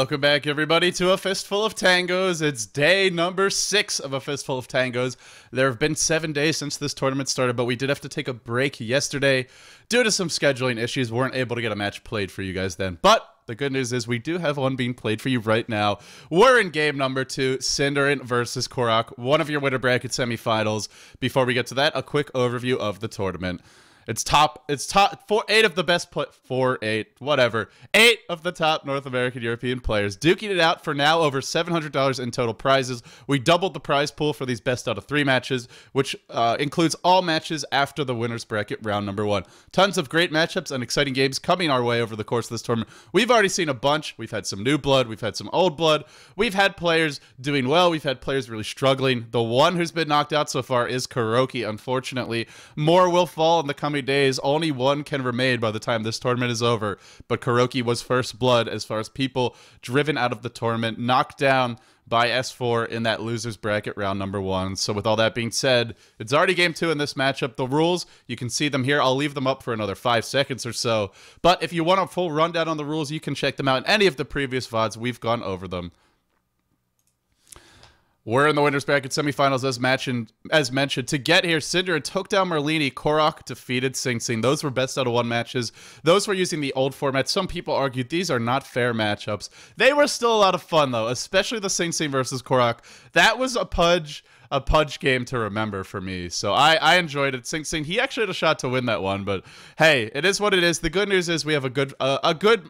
Welcome back, everybody, to a Fistful of Tangoes. It's day number 6 of a Fistful of Tangoes. There have been 7 days since this tournament started, but we did have to take a break yesterday due to some scheduling issues. Weren't able to get a match played for you guys then. But the good news is we do have one being played for you right now. We're in game number 2, Synderen versus Korok, one of your winner bracket semifinals. Before we get to that, a quick overview of the tournament. It's top 8 of the best 8 of the top North American European players duking it out for now over $700 in total prizes. We doubled the prize pool for these best out of 3 matches, which includes all matches after the winners bracket round number 1. Tons of great matchups and exciting games coming our way over the course of this tournament. We've already seen a bunch. We've had some new blood, we've had some old blood, we've had players doing well, we've had players really struggling. The one who's been knocked out so far is Korok, unfortunately. More will fall in the coming days. Only one can remain by the time this tournament is over, but Korok was first blood as far as people driven out of the tournament, knocked down by S4 in that losers bracket round number 1. So with all that being said, it's already game 2 in this matchup. The rules, you can see them here. I'll leave them up for another 5 seconds or so, but if you want a full rundown on the rules, you can check them out in any of the previous VODs. We've gone over them. We're in the winners bracket semifinals as mentioned. To get here, Synderen took down Merlini. Korok defeated Sing Sing. Those were best out of 1 matches. Those were using the old format. Some people argued these are not fair matchups. They were still a lot of fun, though, especially the Sing Sing versus Korok. That was a pudge game to remember for me. So I enjoyed it. Sing Sing, he actually had a shot to win that one, but hey, it is what it is. The good news is we have a good,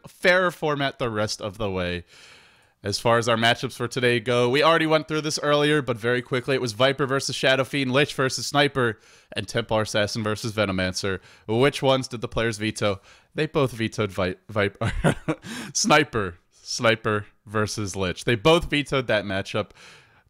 fairer format the rest of the way. As far as our matchups for today go, we already went through this earlier, but very quickly, it was Viper versus Shadow Fiend, Lich versus Sniper, and Templar Assassin versus Venomancer. Which ones did the players veto? They both vetoed Viper. Sniper versus Lich. They both vetoed that matchup.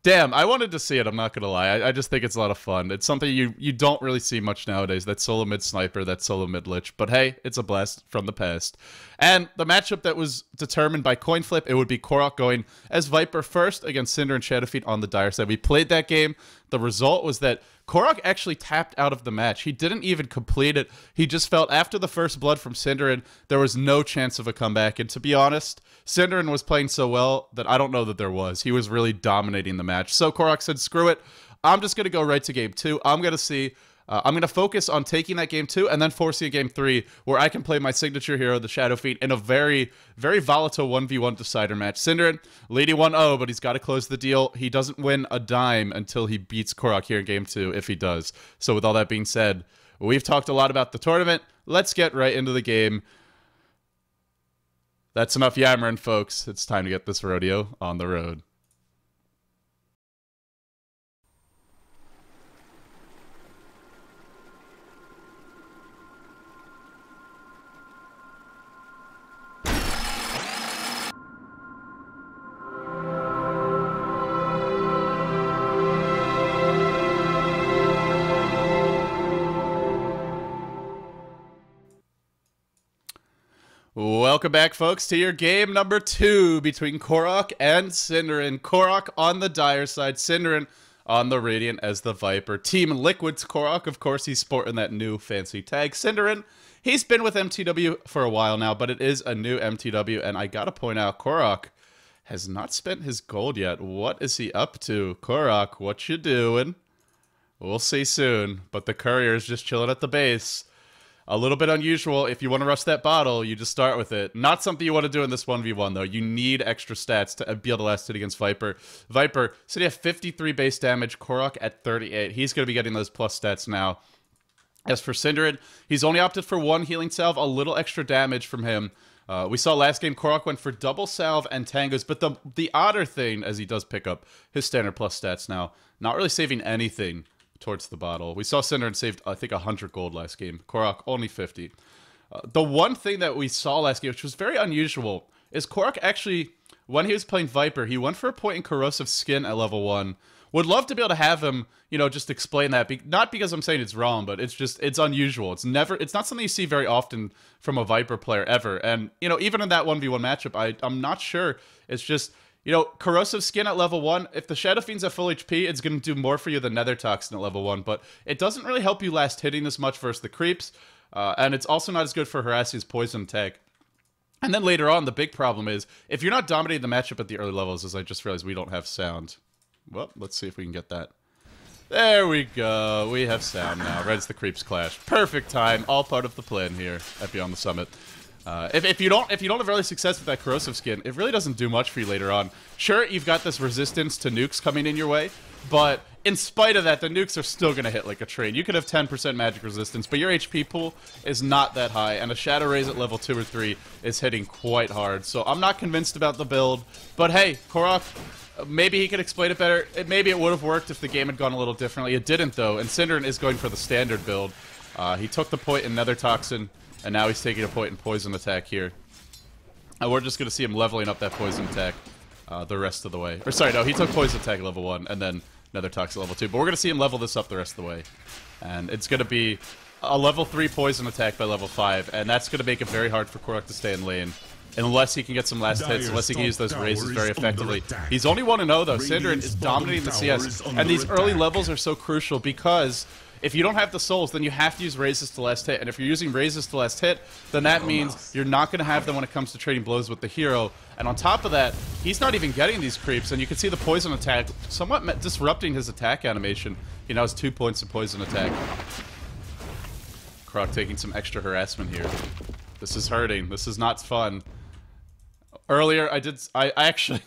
Damn, I wanted to see it, I'm not going to lie. I just think it's a lot of fun. It's something you don't really see much nowadays, that solo mid Sniper, that solo mid Lich. But hey, it's a blast from the past. And the matchup that was determined by coin flip, it would be Korok going as Viper first against Synderen and Shadowfeet on the dire side. We played that game. The result was that Korok actually tapped out of the match. He didn't even complete it. He just felt after the first blood from Synderen, there was no chance of a comeback. And to be honest, Synderen was playing so well that I don't know that there was. He was really dominating the match. So Korok said, screw it. I'm just going to go right to game 2. I'm going to see... I'm going to focus on taking that game 2 and then forcing a game 3 where I can play my signature hero, the Shadowfeet, in a very, very volatile 1v1 decider match. Synderen leading 1-0, but he's got to close the deal. He doesn't win a dime until he beats Korok here in game 2, if he does. So with all that being said, we've talked a lot about the tournament. Let's get right into the game. That's enough yammering, folks. It's time to get this rodeo on the road. Welcome back, folks, to your game number 2 between Korok and Synderen. Korok on the dire side, Synderen on the Radiant as the Viper. Team Liquid's Korok, of course, he's sporting that new fancy tag. Synderen, he's been with MTW for a while now, but it is a new MTW, and I gotta point out, Korok has not spent his gold yet. What is he up to? Korok, what you doing? We'll see soon, but the courier is just chilling at the base. A little bit unusual. If you want to rush that bottle, you just start with it. Not something you want to do in this 1v1, though. You need extra stats to be able to last it against Viper. Viper, sitting at 53 base damage. Korok at 38. He's going to be getting those plus stats now. As for Synderen, he's only opted for 1 healing salve. A little extra damage from him. We saw last game, Korok went for double salve and tangos. But the odder thing, as he does pick up his standard plus stats now, not really saving anything towards the bottle. We saw Synderen saved, I think, 100 gold last game. Korok, only 50. The one thing that we saw last game, which was very unusual, is Korok actually, when he was playing Viper, he went for a point in corrosive skin at level 1. Would love to be able to have him, you know, just explain that. Not because I'm saying it's wrong, but it's just, it's unusual. It's not something you see very often from a Viper player ever. And, you know, even in that 1v1 matchup, I'm not sure. It's just, you know, corrosive skin at level 1, if the Shadow Fiend's at full HP, it's going to do more for you than Nether Toxin at level 1, but it doesn't really help you last hitting this much versus the creeps, and it's also not as good for harassing his poison tag. And then later on, the big problem is, if you're not dominating the matchup at the early levels, as I just realized we don't have sound. Well, let's see if we can get that. There we go. We have sound now. Right as the creeps clash. Perfect time. All part of the plan here at Beyond the Summit. If you don't have early success with that corrosive skin, it really doesn't do much for you later on. Sure, you've got this resistance to nukes coming in your way, but in spite of that, the nukes are still going to hit like a train. You could have 10% magic resistance, but your HP pool is not that high, and a Shadow Raise at level 2 or 3 is hitting quite hard. So I'm not convinced about the build, but hey, Korok, maybe he could explain it better. Maybe it would have worked if the game had gone a little differently. It didn't, though, and Synderen is going for the standard build. He took the point in Nether Toxin, and now he's taking a point in Poison Attack here. And we're just going to see him leveling up that Poison Attack the rest of the way. Or sorry, no, he took Poison Attack level 1, and then Nether Toxin level 2. But we're going to see him level this up the rest of the way. And it's going to be a level 3 Poison Attack by level 5, and that's going to make it very hard for Korok to stay in lane. Unless he can get some last hits, unless he can use those raises very effectively. He's only 1-0 though. Synderen is dominating the CS, and these early levels are so crucial because if you don't have the souls, then you have to use raises to last hit, and if you're using raises to last hit, then that means you're not going to have them when it comes to trading blows with the hero. And on top of that, he's not even getting these creeps, and you can see the Poison Attack somewhat disrupting his attack animation. He now has 2 points of Poison Attack. Korok taking some extra harassment here. This is hurting. This is not fun. Earlier, I actually,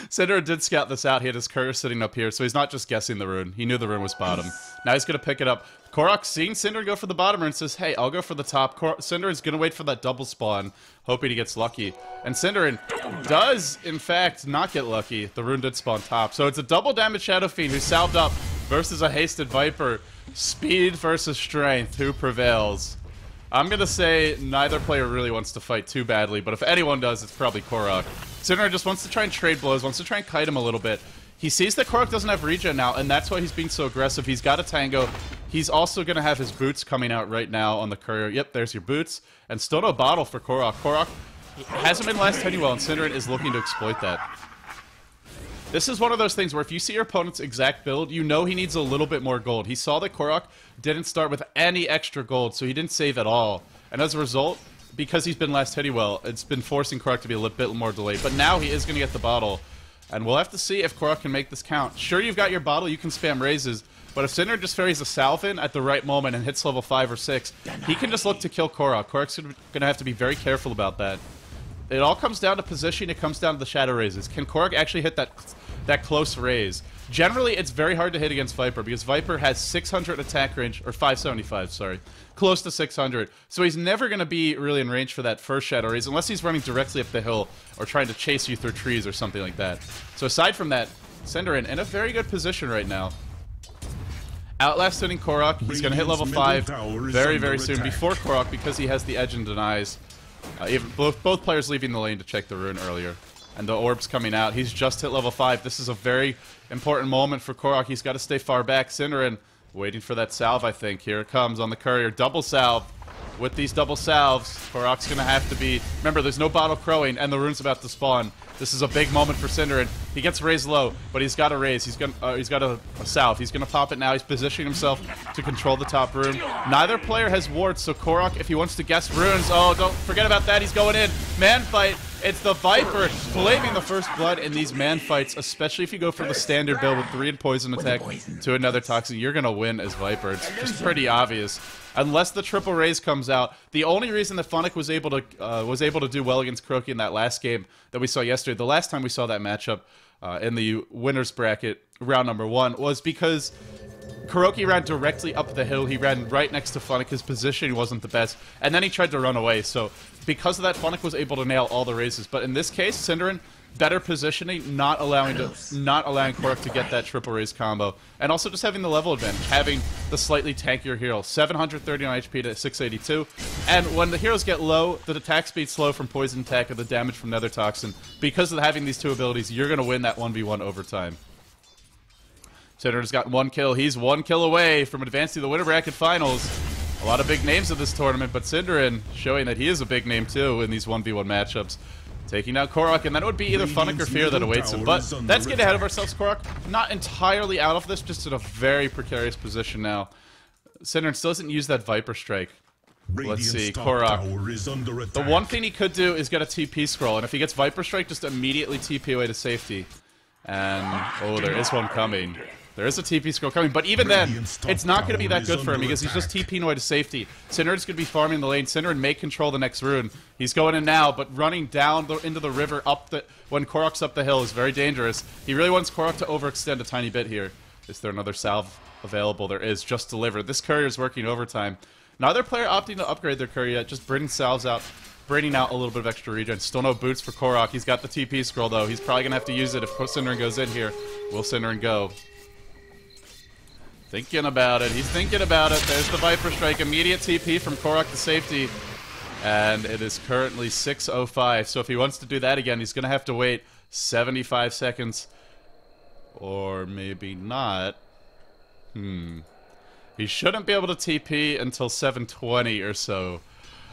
Synderen did scout this out. He had his courier sitting up here, so he's not just guessing the rune. He knew the rune was bottom. Now he's going to pick it up. Korok seeing Synderen go for the bottom rune says, hey, I'll go for the top. Synderen's going to wait for that double spawn, hoping he gets lucky. And Synderen does, in fact, not get lucky. The rune did spawn top. So it's a double damage Shadow Fiend who's salved up versus a hasted Viper. Speed versus strength. Who prevails? I'm going to say neither player really wants to fight too badly, but if anyone does, it's probably Korok. Synderen just wants to try and trade blows, wants to try and kite him a little bit. He sees that Korok doesn't have regen now, and that's why he's being so aggressive. He's got a Tango. He's also going to have his boots coming out right now on the courier. Yep, there's your boots. And still no bottle for Korok. Korok hasn't been last hitting well, and Synderen is looking to exploit that. This is one of those things where if you see your opponent's exact build, you know he needs a little bit more gold. He saw that Korok didn't start with any extra gold, so he didn't save at all. And as a result, because he's been last hitting well, it's been forcing Korok to be a little bit more delayed. But now he is going to get the bottle. And we'll have to see if Korok can make this count. Sure, you've got your bottle, you can spam raises, but if Synderen just ferries a salve in at the right moment and hits level 5 or 6, he can just look to kill Korok. Korok's going to have to be very careful about that. It all comes down to position, it comes down to the shadow raises. Can Korok actually hit that close raise? Generally, it's very hard to hit against Viper because Viper has 600 attack range, or 575, sorry. Close to 600. So he's never going to be really in range for that first shadow raise unless he's running directly up the hill or trying to chase you through trees or something like that. So aside from that, Synderen in a very good position right now. Outlasting Korok, he's going to hit level 5 very, very soon before Korok because he has the edge and denies. Both players leaving the lane to check the rune earlier. And the orb's coming out. He's just hit level 5. This is a very important moment for Korok. He's got to stay far back. Synderen waiting for that salve, I think. Here it comes on the courier. Double salve. With these double salves, Korok's going to have to be... Remember, there's no bottle crowing, and the rune's about to spawn. This is a big moment for Synderen. He gets raised low, but he's got a raise. He's got a salve. He's going to pop it now. He's positioning himself to control the top rune. Neither player has wards, so Korok, if he wants to guess runes... Oh, don't forget about that. He's going in. Man fight. It's the Viper claiming the first blood in these man fights, especially if you go for the standard build with 3 and poison attack to another toxin. You're going to win as Viper. It's just pretty obvious. Unless the triple raise comes out, the only reason that Funnick was able to do well against Kroki in that last game that we saw yesterday, the last time we saw that matchup in the winners bracket, round number 1, was because Kuroki ran directly up the hill. He ran right next to Funnick. His positioning wasn't the best, and then he tried to run away. So because of that, Funnick was able to nail all the raises. But in this case, Synderen, better positioning, not allowing Korok to get that triple raise combo, and also just having the level advantage, having the slightly tankier hero, 739 HP to 682. And when the heroes get low, the attack speed slow from poison attack or the damage from nether toxin. Because of having these two abilities, you're going to win that 1v1 overtime. Synderen's got 1 kill. He's 1 kill away from advancing to the winner bracket finals. A lot of big names of this tournament, but Synderen showing that he is a big name too in these 1v1 matchups. Taking out Korok, and that would be either Funnick or Fear that awaits him. But let's get ahead of ourselves. Korok not entirely out of this, just in a very precarious position now. Synderen still doesn't use that Viper Strike. Let's see, Korok. The one thing he could do is get a TP scroll, and if he gets Viper Strike, just immediately TP away to safety. And, oh, there is one coming. There is a TP scroll coming, but even then, it's not going to be that good for him because he's just TPing away to safety. Synderen's going to be farming the lane. Synderen may control the next rune. He's going in now, but running down into the river when Korok's up the hill is very dangerous. He really wants Korok to overextend a tiny bit here. Is there another salve available? There is, just delivered. This courier's working overtime. Neither player opting to upgrade their courier yet, just bringing salves out, bringing out a little bit of extra regen. Still no boots for Korok. He's got the TP scroll, though. He's probably going to have to use it if Synderen goes in here. Will Synderen go? Thinking about it. He's thinking about it. There's the Viper Strike. Immediate TP from Korok to safety. And it is currently 6:05. So if he wants to do that again, he's going to have to wait 75 seconds. Or maybe not. He shouldn't be able to TP until 7:20 or so.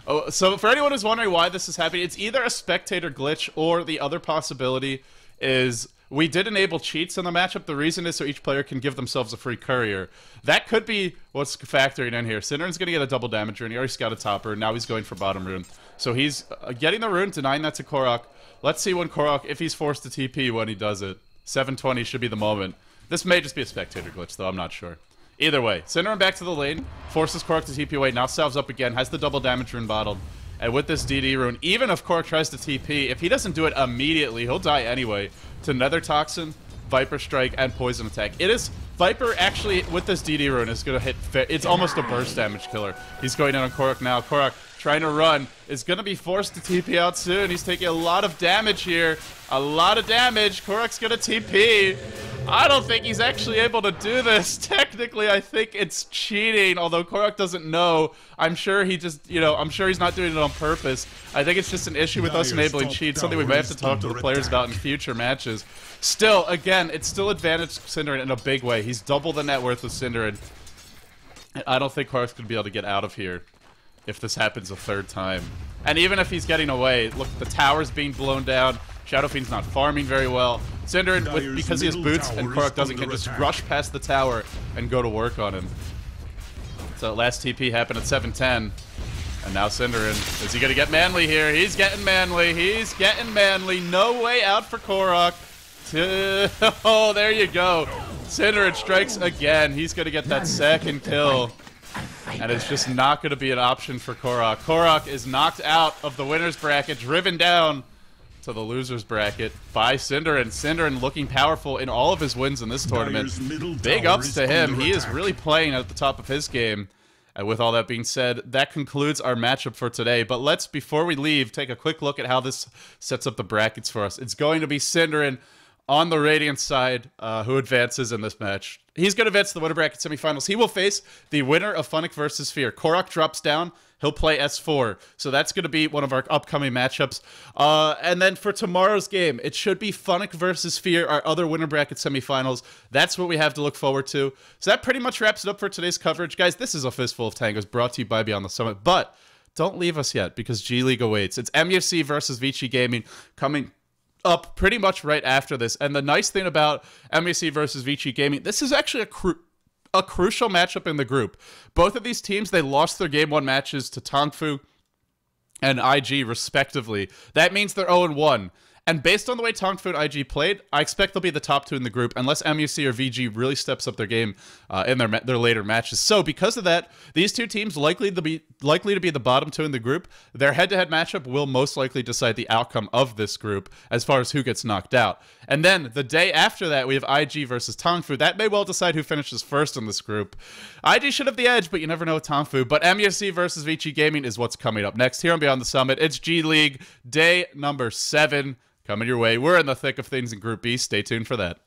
Oh, so for anyone who's wondering why this is happening, it's either a spectator glitch or the other possibility is we did enable cheats in the matchup. The reason is so each player can give themselves a free courier. That could be what's factoring in here. Synderen's going to get a double damage rune. He already got a topper. Now he's going for bottom rune. So he's getting the rune, denying that to Korok. Let's see when Korok, if he's forced to TP when he does it. 7:20 should be the moment. This may just be a spectator glitch, though. I'm not sure. Either way, Synderen back to the lane, forces Korok to TP away, now salves up again, has the double damage rune bottled. And with this DD rune, even if Korok tries to TP, if he doesn't do it immediately, he'll die anyway. To Nether Toxin, Viper Strike, and Poison Attack. It is, Viper actually, with this DD rune, is going to hit, it's almost a burst damage killer. He's going in on Korok now. Korok, trying to run, is going to be forced to TP out soon. He's taking a lot of damage here. A lot of damage. Korok's going to TP. I don't think he's actually able to do this. Technically, I think it's cheating, although Korok doesn't know. I'm sure he just, I'm sure he's not doing it on purpose. I think it's just an issue with us enabling cheats, something we may have to talk to the players about in future matches. Still, again, it's still advantage Synderen in a big way. He's double the net worth of Synderen. I don't think Korok's going to be able to get out of here if this happens a third time. And even if he's getting away, look, the tower's being blown down. Shadow Fiend's not farming very well. Synderen, because he has boots and Korok doesn't, can just rush past the tower and go to work on him. So last TP happened at 7:10. And now Synderen, is he going to get manly here? He's getting manly. He's getting manly. No way out for Korok. Oh, there you go. Synderen strikes again. He's going to get that second kill. And it's just not going to be an option for Korok. Korok is knocked out of the winner's bracket, driven down to the loser's bracket by Synderen. Synderen looking powerful in all of his wins in this tournament. Big ups to him. He is really playing at the top of his game. And with all that being said, that concludes our matchup for today. But let's, before we leave, take a quick look at how this sets up the brackets for us. It's going to be Synderen on the Radiant side who advances in this match. He's going to advance to the winner bracket semifinals. He will face the winner of Funnick versus Fear. Korok drops down. He'll play S4. So that's going to be one of our upcoming matchups. And then for tomorrow's game, it should be Funnick versus Fear, our other winner bracket semifinals. That's what we have to look forward to. So that pretty much wraps it up for today's coverage. Guys, this is a Fistful of Tangoes brought to you by Beyond the Summit. But don't leave us yet because G League awaits. It's MUFC versus Vici Gaming coming up pretty much right after this. And the nice thing about MUFC versus Vici Gaming, this is actually a crucial matchup in the group. Both of these teams, they lost their Game 1 matches to Tongfu and IG, respectively. That means they're 0-1. And based on the way Tongfu and IG played, I expect they'll be the top two in the group, unless MUFC or VG really steps up their game in their later matches. So because of that, these two teams likely to be the bottom two in the group. Their head-to-head matchup will most likely decide the outcome of this group as far as who gets knocked out. And then the day after that, we have IG versus Tongfu. That may well decide who finishes first in this group. IG should have the edge, but you never know with Tongfu. But MUFC versus VG Gaming is what's coming up next here on Beyond the Summit. It's G League, day number 7. Coming your way. We're in the thick of things in Group B. Stay tuned for that.